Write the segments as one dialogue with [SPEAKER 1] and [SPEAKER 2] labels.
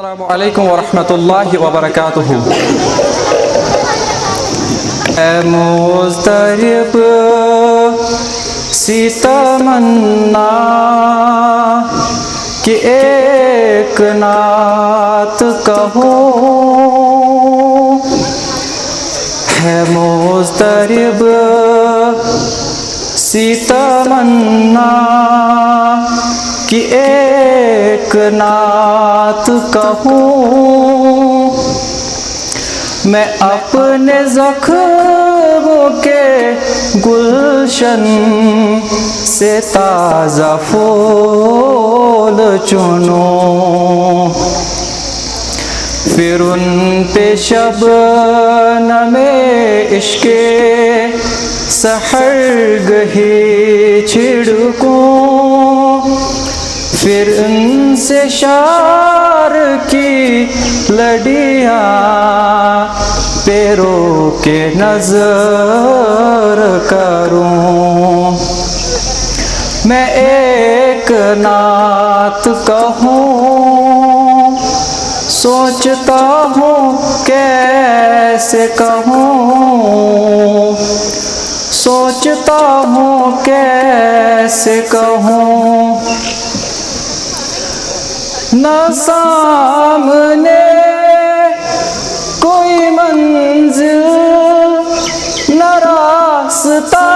[SPEAKER 1] अस्सलामु अलैकुम वरहमतुल्लाहि वबरकातुहू। मुज़्तरिब सी तमन्ना कि एक नात कहूँ, है मुज़्तरिब सी तमन्ना कि एक नात कहूँ। मैं अपने ज़ख्मों के गुलशन से ताज़ा फूल चुनूँ, फिर उन पे शबनमे इश्क़े सहरगही छिड़कूँ, फिर उनसे शार की लड़ियाँ पैरों के नज़र करूँ। मैं एक नात कहूँ, सोचता हूँ कैसे कहूँ, सोचता हूँ कैसे कहूँ। न सामने कोई मंजिल न रास्ता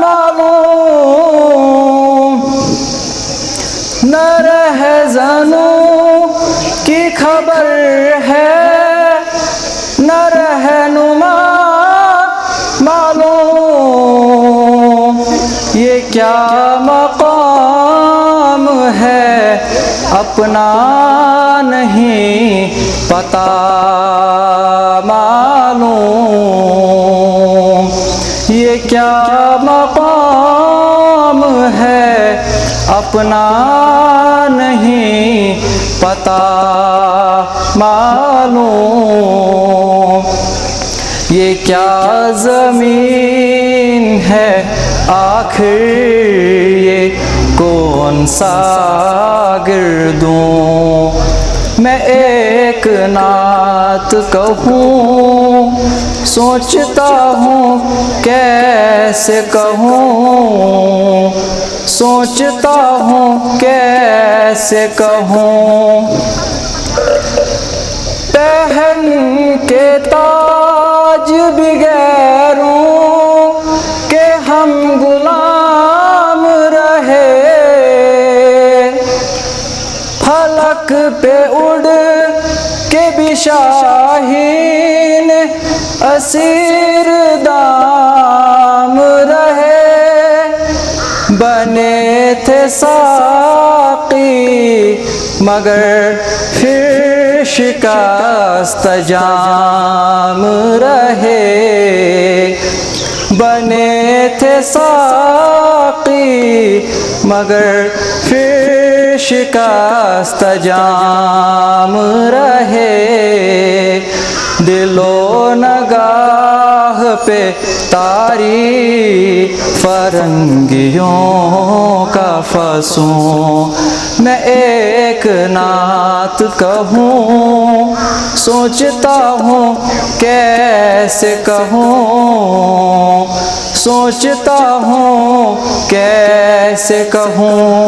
[SPEAKER 1] मालूम, न रहज़नों की खबर है, न रहनुमा मालूम। ये क्या मकाम है अपना नहीं पता मालूम। ये क्या मकाम है अपना नहीं पता मालूम। ये क्या ज़मीन है आखिर ये कौन सा गिरदूं। मैं एक नात कहूँ, सोचता हूँ कैसे कहूँ, सोचता हूँ कैसे कहूँ। पहन के ताज भी गैरों के हम गुलाम रहे, फलक पे उड़ के भी शाहीन असीर दाम रहे। बने थे साक़ी मगर फिर शिकस्त जाम रहे। बने थे साक़ी मगर फिर शिकस्त जाम रहे। दिलो नगाह पे तारी फरंगियों का फसूं। मैं एक नात कहूँ, सोचता हूँ कैसे कहूँ, सोचता हूँ कैसे कहूँ।